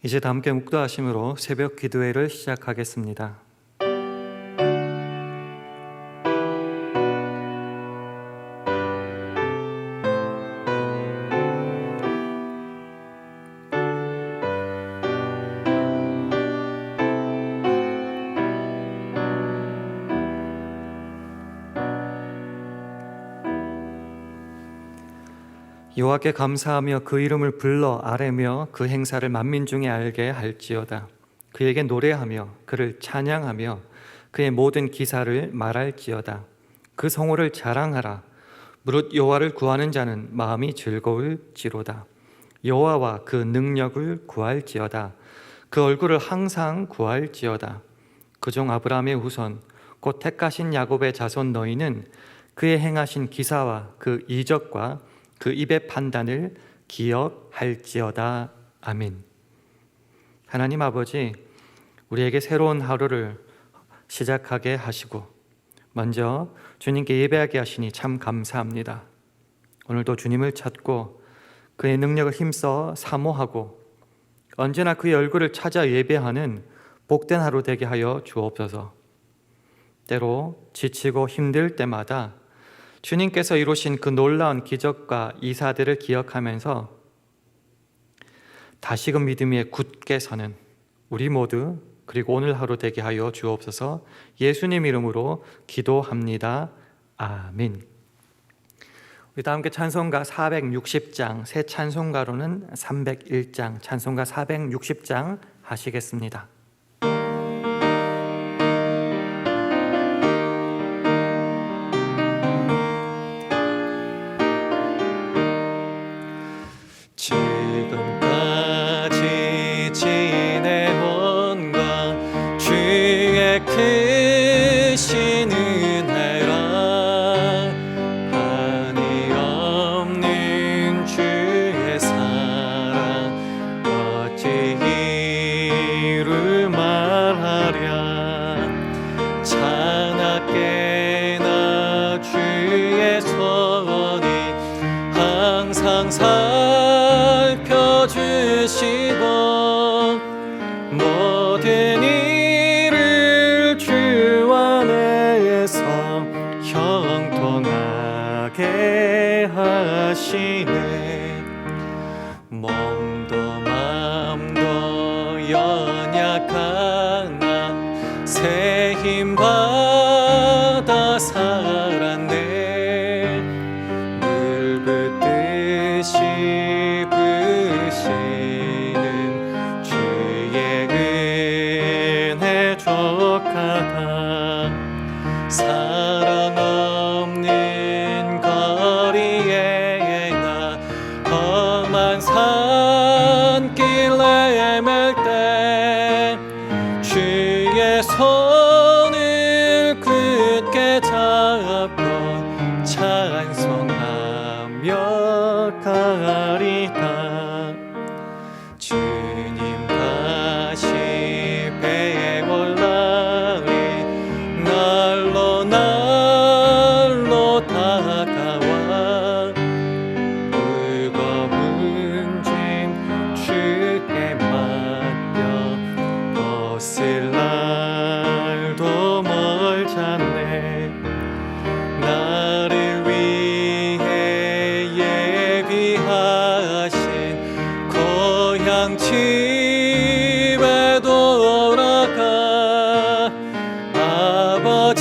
이제 다 함께 묵도하심으로 새벽 기도회를 시작하겠습니다. 여호와께 감사하며 그 이름을 불러 아뢰며 그 행사를 만민 중에 알게 할지어다. 그에게 노래하며 그를 찬양하며 그의 모든 기사를 말할지어다. 그 성호를 자랑하라. 무릇 여호와를 구하는 자는 마음이 즐거울지로다. 여호와와 그 능력을 구할지어다. 그 얼굴을 항상 구할지어다. 그종 아브라함의 후손 곧 택하신 야곱의 자손 너희는 그의 행하신 기사와 그 이적과 그 입의 판단을 기억할지어다. 아멘. 하나님 아버지, 우리에게 새로운 하루를 시작하게 하시고 먼저 주님께 예배하게 하시니 참 감사합니다. 오늘도 주님을 찾고 그의 능력을 힘써 사모하고 언제나 그의 얼굴을 찾아 예배하는 복된 하루 되게 하여 주옵소서. 때로 지치고 힘들 때마다 주님께서 이루신 그 놀라운 기적과 이사들을 기억하면서 다시금 믿음 위에 굳게 서는 우리 모두 그리고 오늘 하루 되게 하여 주옵소서. 예수님 이름으로 기도합니다. 아멘. 우리 다 함께 찬송가 460장, 새 찬송가로는 301장, 찬송가 460장 하시겠습니다. 지금까지 지내온 건 주의 크신 은혜라. 한이 없는 주의 사랑 어찌 이루 말하랴. 자나깨나 주의 손이 항상 살펴주시고 모든 일을 주 안에서 형통하게 하시네. 몸도 마음도 연약한 나 새 힘 받아 살았네. 늘 붙듯이 부시는 주의 은혜 족하다. 사랑 없는 거리에 나 험한 산길에 맬 때 주의 손을 굳게 잡고 찬송하며 가리다. 주님 다시 배에 올라리 날로 날로 다가와 무거운 짐 주께 맡겨 벗을 날도 멀잖네. 나를 위해 예비하신 고향 집에 돌아가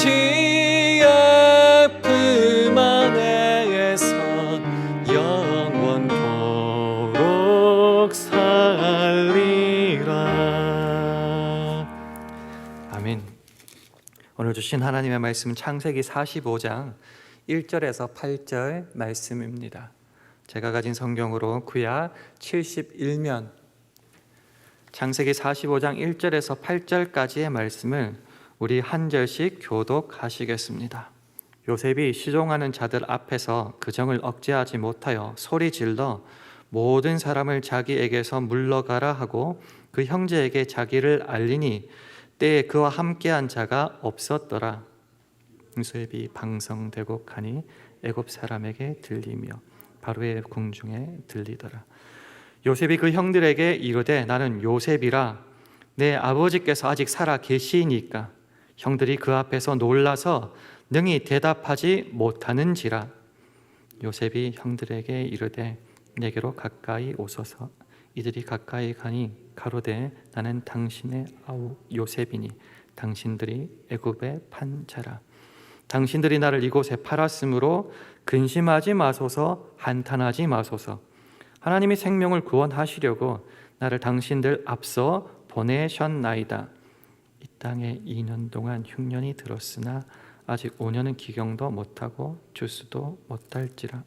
아버지의 품 안에서 영원토록 살리라. 아멘. 오늘 주신 하나님의 말씀은 창세기 45장 1절에서 8절 말씀입니다. 제가 가진 성경으로 구약 71면 창세기 45장 1절에서 8절까지의 말씀을 우리 한 절씩 교독하시겠습니다. 요셉이 시종하는 자들 앞에서 그 정을 억제하지 못하여 소리 질러 모든 사람을 자기에게서 물러가라 하고 그 형제에게 자기를 알리니 때에 그와 함께한 자가 없었더라. 요셉이 방성되고 가니 애굽 사람에게 들리며 바로의 궁중에 들리더라. 요셉이 그 형들에게 이르되 나는 요셉이라 내 아버지께서 아직 살아 계시니까 형들이 그 앞에서 놀라서 능히 대답하지 못하는지라. 요셉이 형들에게 이르되 내게로 가까이 오소서. 이들이 가까이 가니 가로되 나는 당신의 아우 요셉이니 당신들이 애굽에 판 자라. 당신들이 나를 이곳에 팔았으므로 근심하지 마소서, 한탄하지 마소서. 하나님이 생명을 구원하시려고 나를 당신들 앞서 보내셨나이다. 이 땅에 2년 동안 흉년이 들었으나 아직 5년은 기경도 못하고 주스도 못할지라.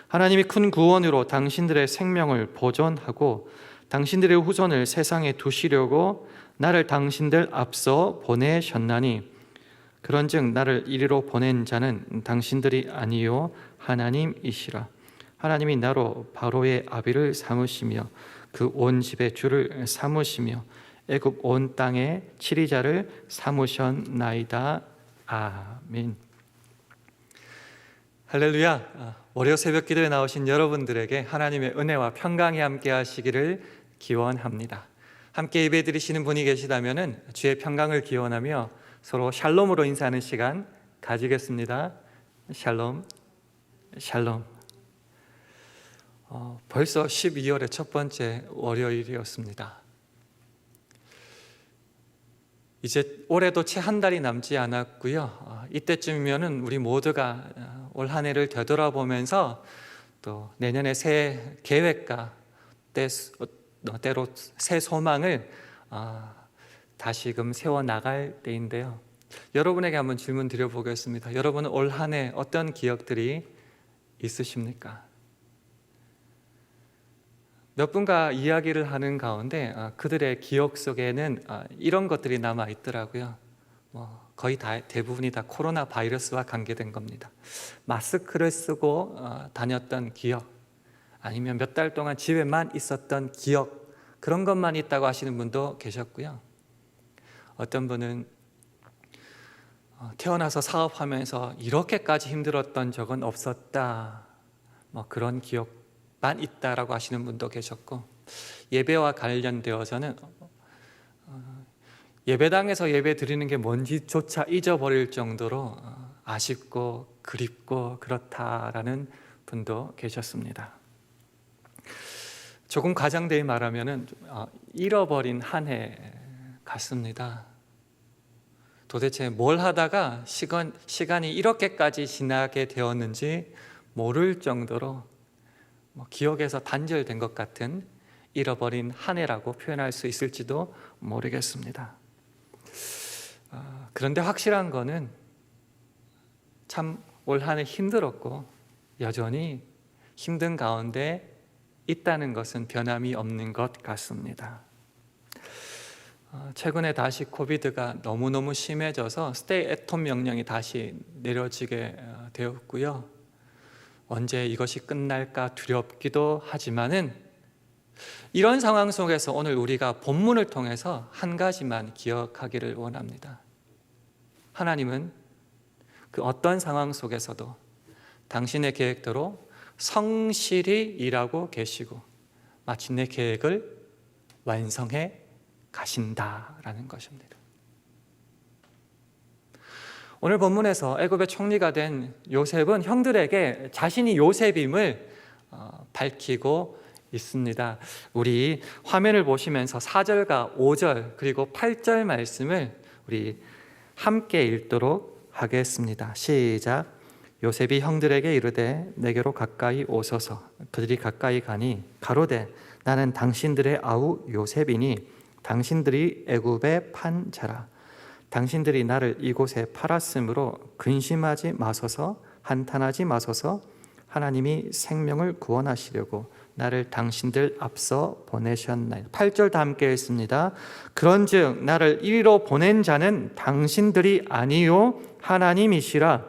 하나님이 큰 구원으로 당신들의 생명을 보존하고 당신들의 후손을 세상에 두시려고 나를 당신들 앞서 보내셨나니 그런즉 나를 이리로 보낸 자는 당신들이 아니요 하나님이시라. 하나님이 나로 바로의 아비를 삼으시며 그 온 집의 주를 삼으시며 애굽 온 땅의 치리자를 삼으셨나이다. 아멘. 할렐루야. 월요 새벽 기도에 나오신 여러분들에게 하나님의 은혜와 평강이 함께 하시기를 기원합니다. 함께 예배드리시는 분이 계시다면 주의 평강을 기원하며 서로 샬롬으로 인사하는 시간 가지겠습니다. 샬롬, 샬롬. 벌써 12월의 첫 번째 월요일이었습니다. 이제 올해도 채 한 달이 남지 않았고요. 이때쯤이면은 우리 모두가 올 한 해를 되돌아보면서 또 내년의 새 계획과 때로 새 소망을 다시금 세워 나갈 때인데요. 여러분에게 한번 질문 드려보겠습니다. 여러분은 올 한 해 어떤 기억들이 있으십니까? 몇 분과 이야기를 하는 가운데 그들의 기억 속에는 이런 것들이 남아 있더라고요. 거의 대부분이 다 코로나 바이러스와 관계된 겁니다. 마스크를 쓰고 다녔던 기억, 아니면 몇 달 동안 집에만 있었던 기억, 그런 것만 있다고 하시는 분도 계셨고요. 어떤 분은 태어나서 사업하면서 이렇게까지 힘들었던 적은 없었다, 그런 기억만 있다라고 하시는 분도 계셨고, 예배와 관련되어서는 예배당에서 예배 드리는 게 뭔지조차 잊어버릴 정도로 아쉽고 그립고 그렇다라는 분도 계셨습니다. 조금 과장되게 말하면 잃어버린 한 해 같습니다. 도대체 뭘 하다가 시간이 이렇게까지 지나게 되었는지 모를 정도로 기억에서 단절된 것 같은 잃어버린 한 해라고 표현할 수 있을지도 모르겠습니다. 그런데 확실한 거는 참 올 한 해 힘들었고 여전히 힘든 가운데 있다는 것은 변함이 없는 것 같습니다. 최근에 다시 코비드가 너무너무 심해져서 스테이 앳홈 명령이 다시 내려지게 되었고요. 언제 이것이 끝날까 두렵기도 하지만은 이런 상황 속에서 오늘 우리가 본문을 통해서 한 가지만 기억하기를 원합니다. 하나님은 그 어떤 상황 속에서도 당신의 계획대로 성실히 일하고 계시고 마침내 계획을 완성해 가신다라는 것입니다. 오늘 본문에서 애굽의 총리가 된 요셉은 형들에게 자신이 요셉임을 밝히고 있습니다. 우리 화면을 보시면서 4절과 5절 그리고 8절 말씀을 우리 함께 읽도록 하겠습니다. 시작. 요셉이 형들에게 이르되 내게로 가까이 오소서. 그들이 가까이 가니 가로되 나는 당신들의 아우 요셉이니 당신들이 애굽에 판 자라. 당신들이 나를 이곳에 팔았으므로 근심하지 마소서, 한탄하지 마소서. 하나님이 생명을 구원하시려고 나를 당신들 앞서 보내셨나이다. 8절 다 함께 읽습니다. 그런즉 나를 이리로 보낸 자는 당신들이 아니요 하나님이시라.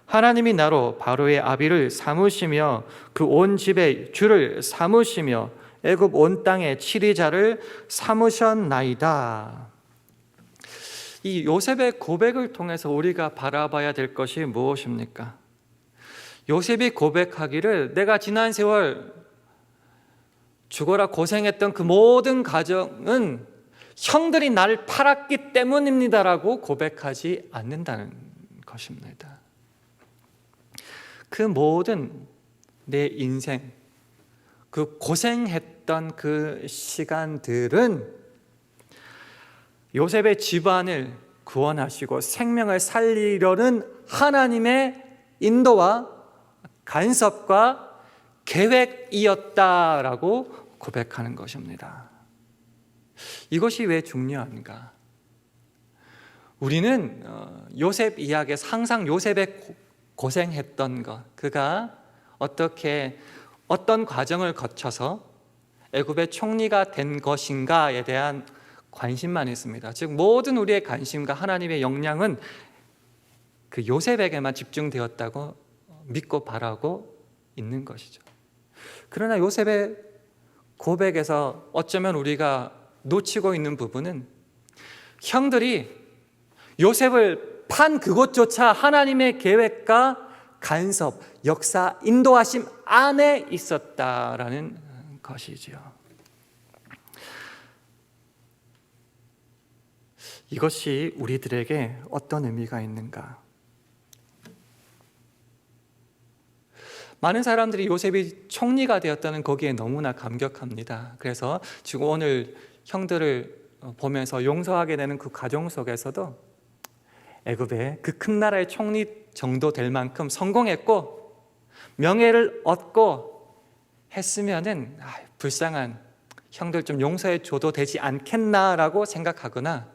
하나님이 나로 바로의 아비를 삼으시며 그 온 집의 주를 삼으시며 애굽 온 땅의 치리자를 삼으셨나이다. 이 요셉의 고백을 통해서 우리가 바라봐야 될 것이 무엇입니까? 요셉이 고백하기를 내가 지난 세월 죽어라 고생했던 그 모든 과정은 형들이 나를 팔았기 때문입니다라고 고백하지 않는다는 것입니다. 그 모든 내 인생, 그 고생했던 그 시간들은 요셉의 집안을 구원하시고 생명을 살리려는 하나님의 인도와 간섭과 계획이었다라고 고백하는 것입니다. 이것이 왜 중요한가? 우리는 요셉 이야기에서 항상 요셉의 고생했던 것, 그가 어떻게 어떤 과정을 거쳐서 애굽의 총리가 된 것인가에 대한 관심만 있습니다. 즉 모든 우리의 관심과 하나님의 역량은 그 요셉에게만 집중되었다고 믿고 바라고 있는 것이죠. 그러나 요셉의 고백에서 어쩌면 우리가 놓치고 있는 부분은 형들이 요셉을 판 그것조차 하나님의 계획과 간섭, 역사, 인도하심 안에 있었다라는 것이지요. 이것이 우리들에게 어떤 의미가 있는가? 많은 사람들이 요셉이 총리가 되었다는 거기에 너무나 감격합니다. 그래서 지금 오늘 형들을 보면서 용서하게 되는 그 과정 속에서도 애굽의 그 큰 나라의 총리 정도 될 만큼 성공했고 명예를 얻고 했으면은 불쌍한 형들 좀 용서해 줘도 되지 않겠나라고 생각하거나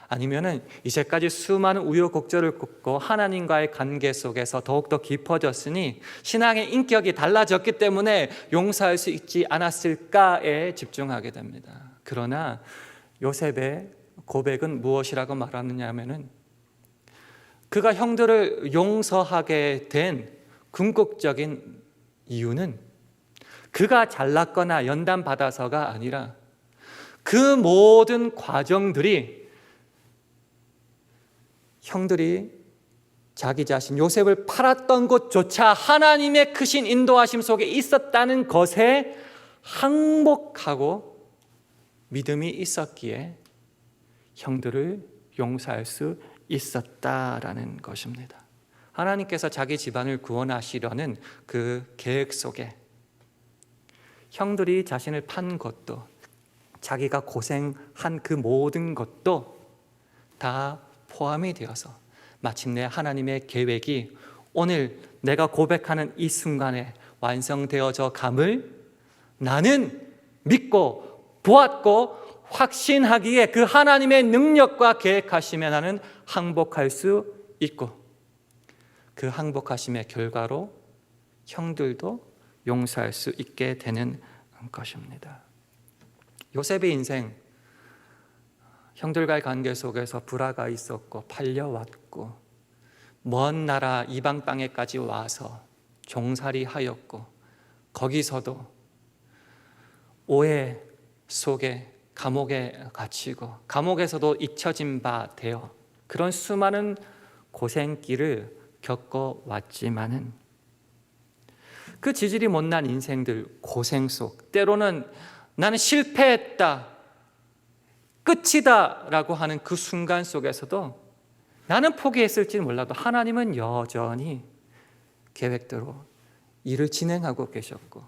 아니면은 이제까지 수많은 우여곡절을 겪고 하나님과의 관계 속에서 더욱더 깊어졌으니 신앙의 인격이 달라졌기 때문에 용서할 수 있지 않았을까에 집중하게 됩니다. 그러나 요셉의 고백은 무엇이라고 말하느냐 하면은 그가 형들을 용서하게 된 궁극적인 이유는 그가 잘났거나 연단받아서가 아니라 그 모든 과정들이 형들이 자기 자신 요셉을 팔았던 것조차 하나님의 크신 인도하심 속에 있었다는 것에 항복하고 믿음이 있었기에 형들을 용서할 수 있었다라는 것입니다. 하나님께서 자기 집안을 구원하시려는 그 계획 속에 형들이 자신을 판 것도 자기가 고생한 그 모든 것도 다 포함이 되어서 마침내 하나님의 계획이 오늘 내가 고백하는 이 순간에 완성되어져 감을 나는 믿고 보았고 확신하기에 그 하나님의 능력과 계획하심에 나는 항복할 수 있고 그 항복하심의 결과로 형들도 용서할 수 있게 되는 것입니다. 요셉의 인생 형들과의 관계 속에서 불화가 있었고 팔려왔고 먼 나라 이방 땅에까지 와서 종살이하였고 거기서도 오해 속에 감옥에 갇히고 감옥에서도 잊혀진 바 되어 그런 수많은 고생길을 겪어왔지만은 그 지질이 못난 인생들 고생 속 때로는 나는 실패했다 끝이다 라고 하는 그 순간 속에서도 나는 포기했을지 몰라도 하나님은 여전히 계획대로 일을 진행하고 계셨고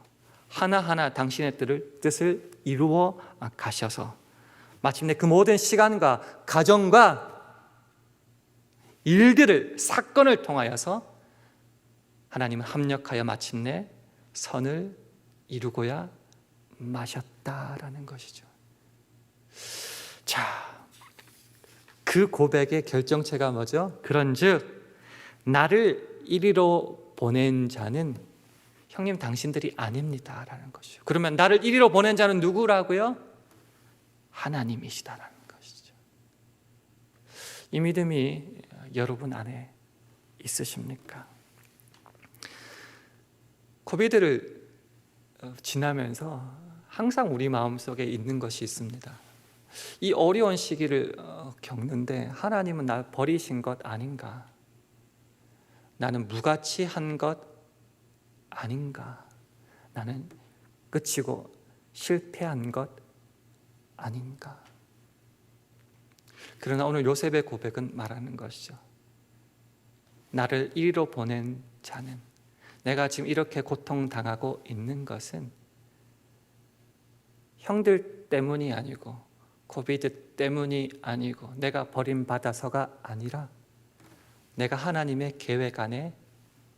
하나하나 당신의 뜻을 이루어 가셔서 마침내 그 모든 시간과 가정과 일들을 사건을 통하여서 하나님은 합력하여 마침내 선을 이루고야 마셨다라는 것이죠. 자, 그 고백의 결정체가 뭐죠? 그런즉 나를 이리로 보낸 자는 형님 당신들이 아닙니다라는 것이죠. 그러면 나를 이리로 보낸 자는 누구라고요? 하나님이시다라는 것이죠. 이 믿음이 여러분 안에 있으십니까? 코비드를 지나면서 항상 우리 마음속에 있는 것이 있습니다. 이 어려운 시기를 겪는데 하나님은 날 버리신 것 아닌가? 나는 무가치한 것 아닌가? 나는 끝이고 실패한 것 아닌가? 그러나 오늘 요셉의 고백은 말하는 것이죠. 나를 이리로 보낸 자는, 내가 지금 이렇게 고통당하고 있는 것은 형들 때문이 아니고 코비드 때문이 아니고 내가 버림받아서가 아니라 내가 하나님의 계획 안에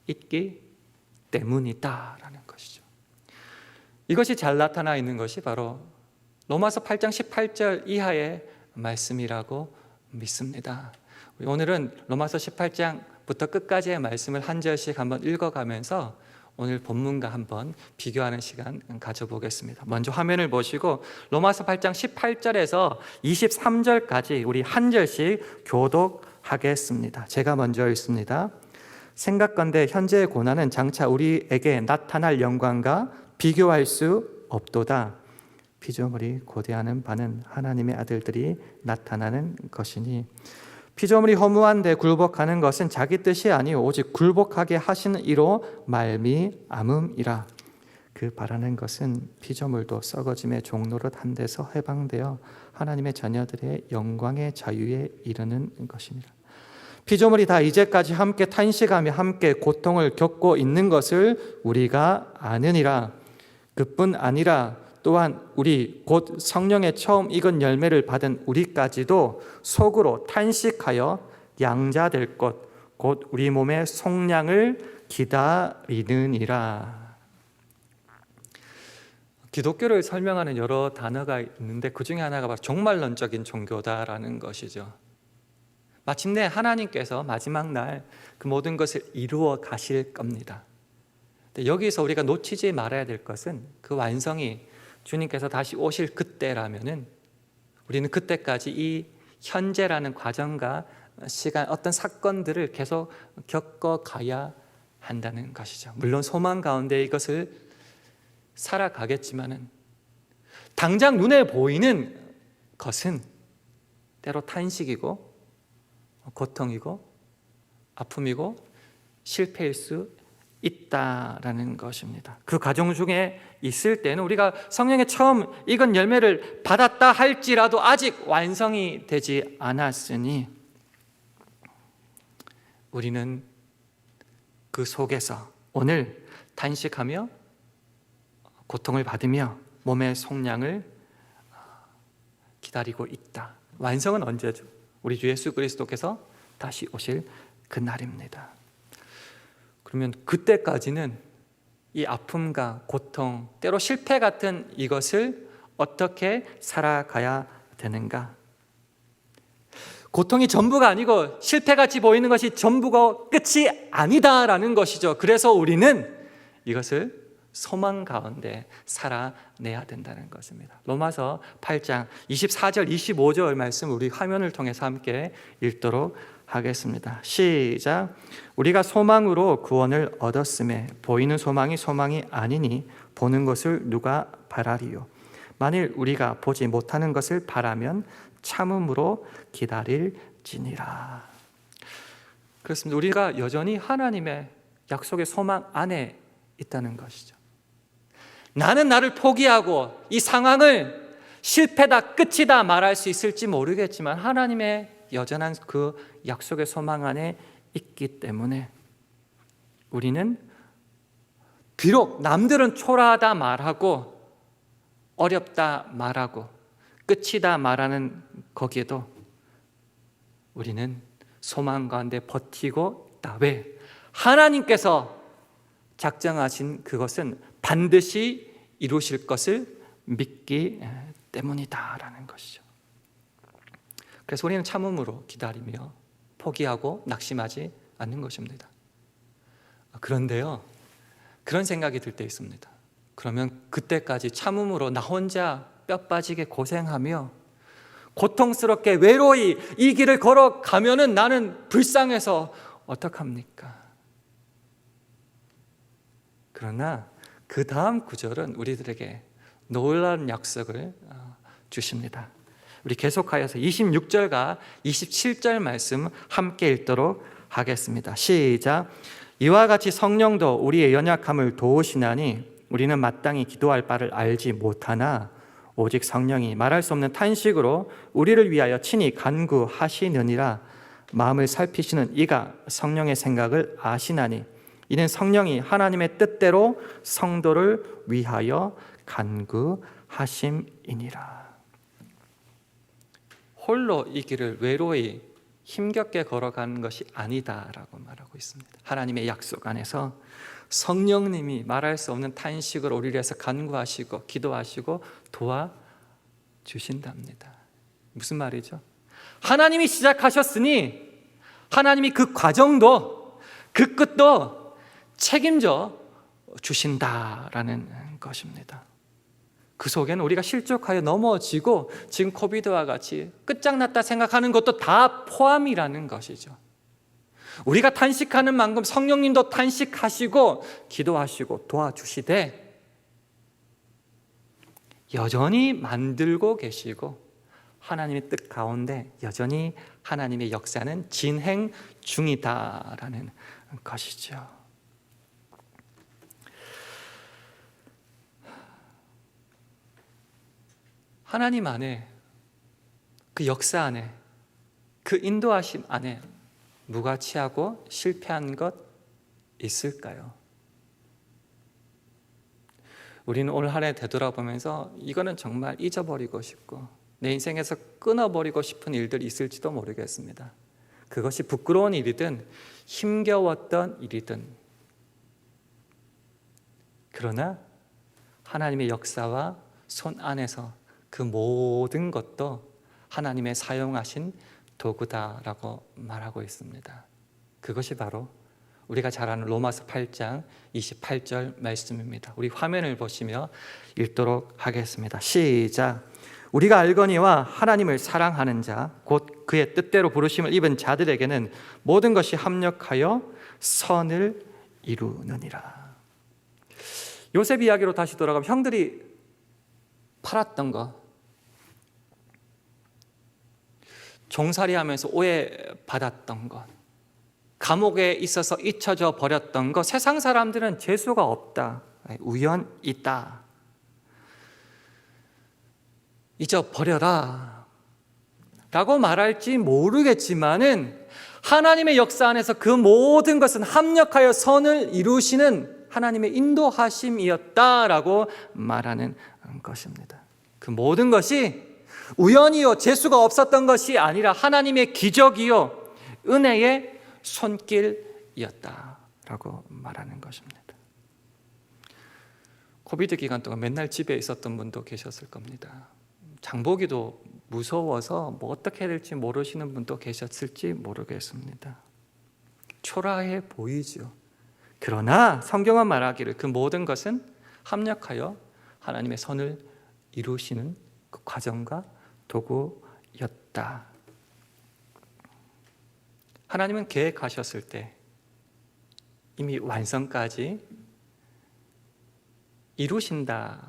있기 때문이다라는 것이죠. 이것이 잘 나타나 있는 것이 바로 로마서 8장 18절 이하의 말씀이라고 믿습니다. 오늘은 로마서 18장부터 끝까지의 말씀을 한 절씩 한번 읽어가면서 오늘 본문과 한번 비교하는 시간 가져보겠습니다. 먼저 화면을 보시고 로마서 8장 18절에서 23절까지 우리 한 절씩 교독하겠습니다. 제가 먼저 읽습니다. 생각건대 현재의 고난은 장차 우리에게 나타날 영광과 비교할 수 없도다. 피조물이 고대하는 바는 하나님의 아들들이 나타나는 것이니 피조물이 허무한데 굴복하는 것은 자기 뜻이 아니오 오직 굴복하게 하시는 이로 말미암음이라. 그 바라는 것은 피조물도 썩어짐의 종노릇 한 데서 해방되어 하나님의 자녀들의 영광의 자유에 이르는 것입니다. 피조물이 다 이제까지 함께 탄식하며 함께 고통을 겪고 있는 것을 우리가 아느니라. 그뿐 아니라 또한 우리 곧 성령의 처음 익은 열매를 받은 우리까지도 속으로 탄식하여 양자될 것 곧 우리 몸의 속량을 기다리느니라. 기독교를 설명하는 여러 단어가 있는데 그 중에 하나가 바로 종말론적인 종교다라는 것이죠. 마침내 하나님께서 마지막 날 그 모든 것을 이루어 가실 겁니다. 여기서 우리가 놓치지 말아야 될 것은 그 완성이 주님께서 다시 오실 그때라면은 우리는 그때까지 이 현재라는 과정과 시간, 어떤 사건들을 계속 겪어가야 한다는 것이죠. 물론 소망 가운데 이것을 살아가겠지만은 당장 눈에 보이는 것은 때로 탄식이고 고통이고 아픔이고 실패일 수 있다라는 것입니다. 그 과정 중에 있을 때는 우리가 성령의 처음 익은 열매를 받았다 할지라도 아직 완성이 되지 않았으니 우리는 그 속에서 오늘 탄식하며 고통을 받으며 몸의 속량을 기다리고 있다. 완성은 언제죠? 우리 주 예수 그리스도께서 다시 오실 그날입니다. 그러면 그때까지는 이 아픔과 고통, 때로 실패 같은 이것을 어떻게 살아가야 되는가? 고통이 전부가 아니고 실패같이 보이는 것이 전부가 끝이 아니다라는 것이죠. 그래서 우리는 이것을 소망 가운데 살아내야 된다는 것입니다. 로마서 8장 24절 25절 말씀 우리 화면을 통해서 함께 읽도록 하겠습니다. 시작. 우리가 소망으로 구원을 얻었음에 보이는 소망이 소망이 아니니 보는 것을 누가 바라리요. 만일 우리가 보지 못하는 것을 바라면 참음으로 기다릴지니라. 그렇습니다. 우리가 여전히 하나님의 약속의 소망 안에 있다는 것이죠. 나는 나를 포기하고 이 상황을 실패다 끝이다 말할 수 있을지 모르겠지만 하나님의 여전한 그 약속의 소망 안에 있기 때문에 우리는 비록 남들은 초라하다 말하고 어렵다 말하고 끝이다 말하는 거기에도 우리는 소망 가운데 버티고 있다. 왜? 하나님께서 작정하신 그것은 반드시 이루실 것을 믿기 때문이다라는 것이죠. 그래서 우리는 참음으로 기다리며 포기하고 낙심하지 않는 것입니다. 그런데요, 그런 생각이 들 때 있습니다. 그러면 그때까지 참음으로 나 혼자 뼈 빠지게 고생하며 고통스럽게 외로이 이 길을 걸어가면은 나는 불쌍해서 어떡합니까? 그러나 그 다음 구절은 우리들에게 놀라운 약속을 주십니다. 우리 계속하여서 26절과 27절 말씀 함께 읽도록 하겠습니다. 시작. 이와 같이 성령도 우리의 연약함을 도우시나니 우리는 마땅히 기도할 바를 알지 못하나 오직 성령이 말할 수 없는 탄식으로 우리를 위하여 친히 간구하시느니라. 마음을 살피시는 이가 성령의 생각을 아시나니 이는 성령이 하나님의 뜻대로 성도를 위하여 간구하심이니라. 홀로 이 길을 외로이 힘겹게 걸어가는 것이 아니다라고 말하고 있습니다. 하나님의 약속 안에서 성령님이 말할 수 없는 탄식을 우리를 위해서 간구하시고 기도하시고 도와주신답니다. 무슨 말이죠? 하나님이 시작하셨으니 하나님이 그 과정도 그 끝도 책임져 주신다라는 것입니다. 그 속에는 우리가 실족하여 넘어지고 지금 코비드와 같이 끝장났다 생각하는 것도 다 포함이라는 것이죠. 우리가 탄식하는 만큼 성령님도 탄식하시고 기도하시고 도와주시되 여전히 만들고 계시고 하나님의 뜻 가운데 여전히 하나님의 역사는 진행 중이다라는 것이죠. 하나님 안에, 그 역사 안에, 그 인도하심 안에 무가치하고 실패한 것 있을까요? 우리는 올 한 해 되돌아보면서 이거는 정말 잊어버리고 싶고 내 인생에서 끊어버리고 싶은 일들이 있을지도 모르겠습니다. 그것이 부끄러운 일이든 힘겨웠던 일이든, 그러나 하나님의 역사와 손 안에서 그 모든 것도 하나님의 사용하신 도구다라고 말하고 있습니다. 그것이 바로 우리가 잘 아는 로마서 8장 28절 말씀입니다. 우리 화면을 보시며 읽도록 하겠습니다. 시작. 우리가 알거니와 하나님을 사랑하는 자 곧 그의 뜻대로 부르심을 입은 자들에게는 모든 것이 합력하여 선을 이루느니라. 요셉 이야기로 다시 돌아가면 형들이 팔았던 것, 종살이하면서 오해받았던 것, 감옥에 있어서 잊혀져 버렸던 것, 세상 사람들은 재수가 없다, 우연이다, 잊어버려라 라고 말할지 모르겠지만은 하나님의 역사 안에서 그 모든 것은 합력하여 선을 이루시는 하나님의 인도하심이었다라고 말하는 것입니다. 그 모든 것이 우연이요 재수가 없었던 것이 아니라 하나님의 기적이요 은혜의 손길이었다라고 말하는 것입니다. 코비드 기간 동안 맨날 집에 있었던 분도 계셨을 겁니다. 장보기도 무서워서 뭐 어떻게 해야 될지 모르시는 분도 계셨을지 모르겠습니다. 초라해 보이죠. 그러나 성경은 말하기를 그 모든 것은 합력하여 하나님의 선을 이루시는 그 과정과 도구였다. 하나님은 계획하셨을 때 이미 완성까지 이루신다.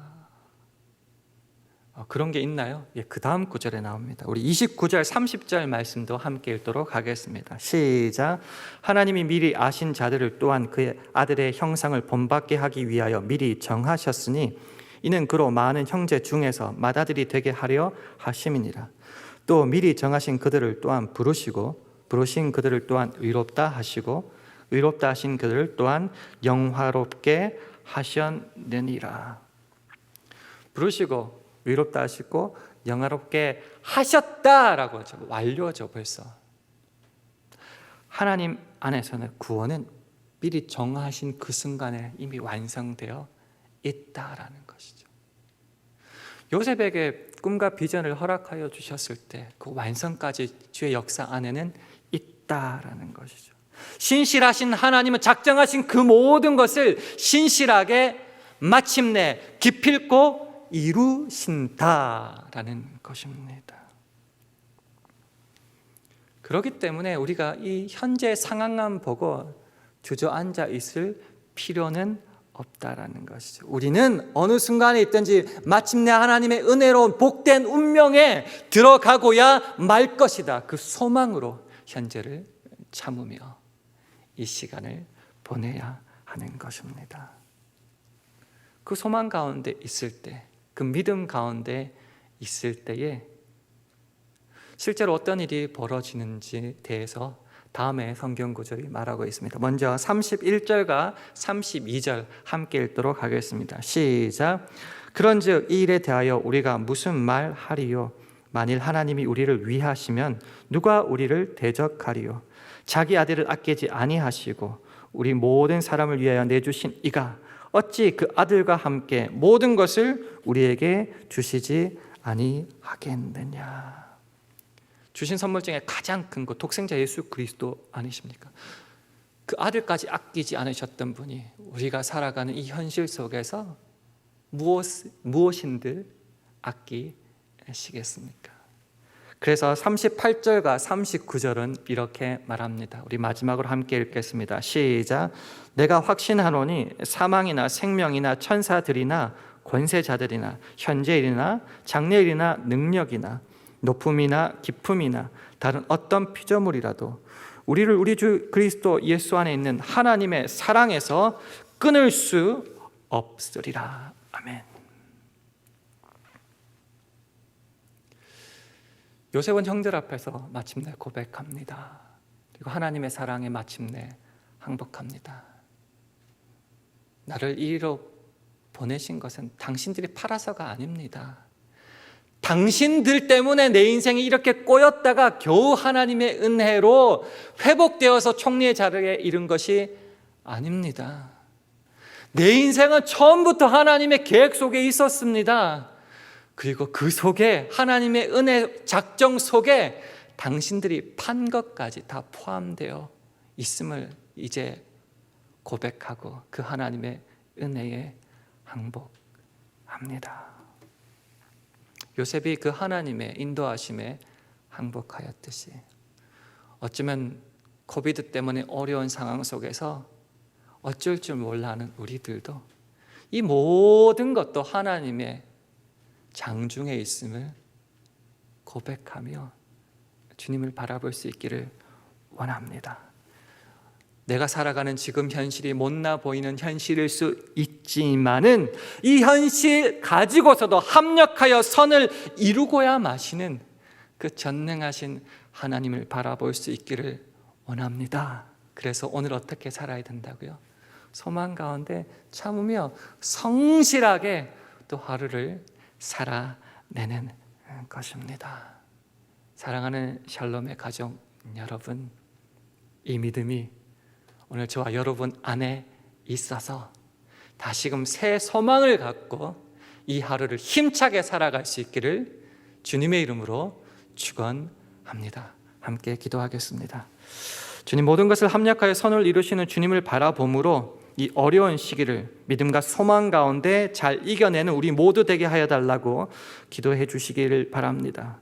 그런 게 있나요? 그 다음 구절에 나옵니다. 우리 29절 30절 말씀도 함께 읽도록 하겠습니다. 시작. 하나님이 미리 아신 자들을 또한 그의 아들의 형상을 본받게 하기 위하여 미리 정하셨으니 이는 그로 많은 형제 중에서 맏아들이 되게 하려 하심이니라. 또 미리 정하신 그들을 또한 부르시고 부르신 그들을 또한 의롭다 하시고 의롭다 하신 그들을 또한 영화롭게 하셨느니라. 부르시고 의롭다 하시고 영화롭게 하셨다라고 하죠. 완료죠. 벌써 하나님 안에서는 구원은 미리 정하신 그 순간에 이미 완성되어 있다라는 것이죠. 요셉에게 꿈과 비전을 허락하여 주셨을 때 그 완성까지 주의 역사 안에는 있다라는 것이죠. 신실하신 하나님은 작정하신 그 모든 것을 신실하게 마침내 기필코 이루신다라는 것입니다. 그렇기 때문에 우리가 이 현재 상황만 보고 주저앉아 있을 필요는 없다라는 것이죠. 우리는 어느 순간에 있든지 마침내 하나님의 은혜로운 복된 운명에 들어가고야 말 것이다. 그 소망으로 현재를 참으며 이 시간을 보내야 하는 것입니다. 그 소망 가운데 있을 때, 그 믿음 가운데 있을 때에 실제로 어떤 일이 벌어지는지 대해서 다음에 성경 구절이 말하고 있습니다. 먼저 31절과 32절 함께 읽도록 하겠습니다. 시작. 그런즉 이 일에 대하여 우리가 무슨 말 하리요? 만일 하나님이 우리를 위하시면 누가 우리를 대적하리요? 자기 아들을 아끼지 아니하시고 우리 모든 사람을 위하여 내주신 이가 어찌 그 아들과 함께 모든 것을 우리에게 주시지 아니하겠느냐? 주신 선물 중에 가장 큰 것, 독생자 예수 그리스도 아니십니까? 그 아들까지 아끼지 않으셨던 분이 우리가 살아가는 이 현실 속에서 무엇인들 아끼시겠습니까? 그래서 38절과 39절은 이렇게 말합니다. 우리 마지막으로 함께 읽겠습니다. 시작. 내가 확신하노니 사망이나 생명이나 천사들이나 권세자들이나 현재일이나 장래일이나 능력이나 높음이나 깊음이나 다른 어떤 피조물이라도 우리를 우리 주 그리스도 예수 안에 있는 하나님의 사랑에서 끊을 수 없으리라. 아멘. 요셉은 형들 앞에서 마침내 고백합니다. 그리고 하나님의 사랑에 마침내 항복합니다. 나를 이리로 보내신 것은 당신들이 팔아서가 아닙니다. 당신들 때문에 내 인생이 이렇게 꼬였다가 겨우 하나님의 은혜로 회복되어서 총리의 자리에 이른 것이 아닙니다. 내 인생은 처음부터 하나님의 계획 속에 있었습니다. 그리고 그 속에 하나님의 은혜 작정 속에 당신들이 판 것까지 다 포함되어 있음을 이제 고백하고 그 하나님의 은혜에 항복합니다. 요셉이 그 하나님의 인도하심에 항복하였듯이 어쩌면 코비드 때문에 어려운 상황 속에서 어쩔 줄 몰라하는 우리들도 이 모든 것도 하나님의 장중에 있음을 고백하며 주님을 바라볼 수 있기를 원합니다. 내가 살아가는 지금 현실이 못나 보이는 현실일 수 있지만은 이 현실 가지고서도 합력하여 선을 이루고야 마시는 그 전능하신 하나님을 바라볼 수 있기를 원합니다. 그래서 오늘 어떻게 살아야 된다고요? 소망 가운데 참으며 성실하게 또 하루를 살아내는 것입니다. 사랑하는 샬롬의 가족 여러분, 이 믿음이 오늘 저와 여러분 안에 있어서 다시금 새 소망을 갖고 이 하루를 힘차게 살아갈 수 있기를 주님의 이름으로 축원합니다. 함께 기도하겠습니다. 주님, 모든 것을 합력하여 선을 이루시는 주님을 바라봄으로 이 어려운 시기를 믿음과 소망 가운데 잘 이겨내는 우리 모두 되게 하여 달라고 기도해 주시기를 바랍니다.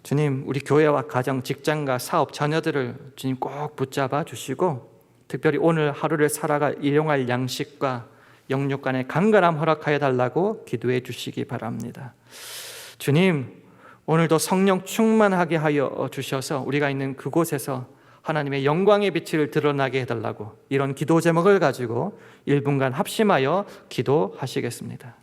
주님, 우리 교회와 가정, 직장과 사업, 자녀들을 주님 꼭 붙잡아 주시고 특별히 오늘 하루를 살아갈 일용할 양식과 영육 간의 강건함 허락하여 달라고 기도해 주시기 바랍니다. 주님, 오늘도 성령 충만하게 하여 주셔서 우리가 있는 그곳에서 하나님의 영광의 빛을 드러나게 해달라고 이런 기도 제목을 가지고 1분간 합심하여 기도하시겠습니다.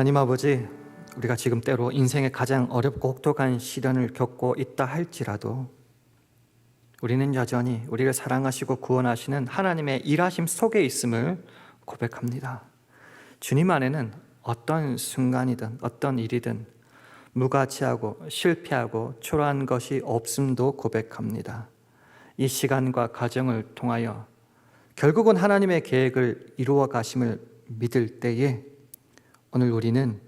하나님 아버지, 우리가 지금 때로 인생의 가장 어렵고 혹독한 시련을 겪고 있다 할지라도 우리는 여전히 우리를 사랑하시고 구원하시는 하나님의 일하심 속에 있음을 고백합니다. 주님 안에는 어떤 순간이든 어떤 일이든 무가치하고 실패하고 초라한 것이 없음도 고백합니다. 이 시간과 과정을 통하여 결국은 하나님의 계획을 이루어 가심을 믿을 때에 오늘 우리는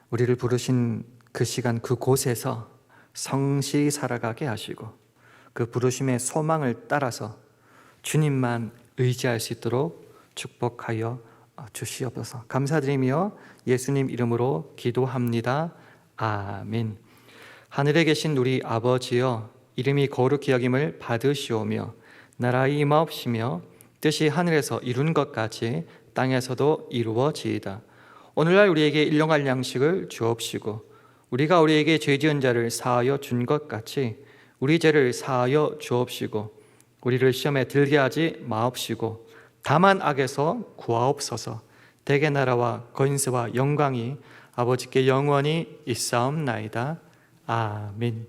우리를 부르신 그 시간 그곳에서 성실히 살아가게 하시고 그 부르심의 소망을 따라서 주님만 의지할 수 있도록 축복하여 주시옵소서. 감사드리며 예수님 이름으로 기도합니다. 아멘. 하늘에 계신 우리 아버지여, 이름이 거룩히 여김을 받으시오며 나라의 임하옵시며 뜻이 하늘에서 이룬 것 같이 땅에서도 이루어지이다. 오늘날 우리에게 일용할 양식을 주옵시고 우리가 우리에게 죄 지은 자를 사하여 준 것 같이 우리 죄를 사하여 주옵시고 우리를 시험에 들게 하지 마옵시고 다만 악에서 구하옵소서. 대개 나라와 권세와 영광이 아버지께 영원히 있사옵나이다. 아멘.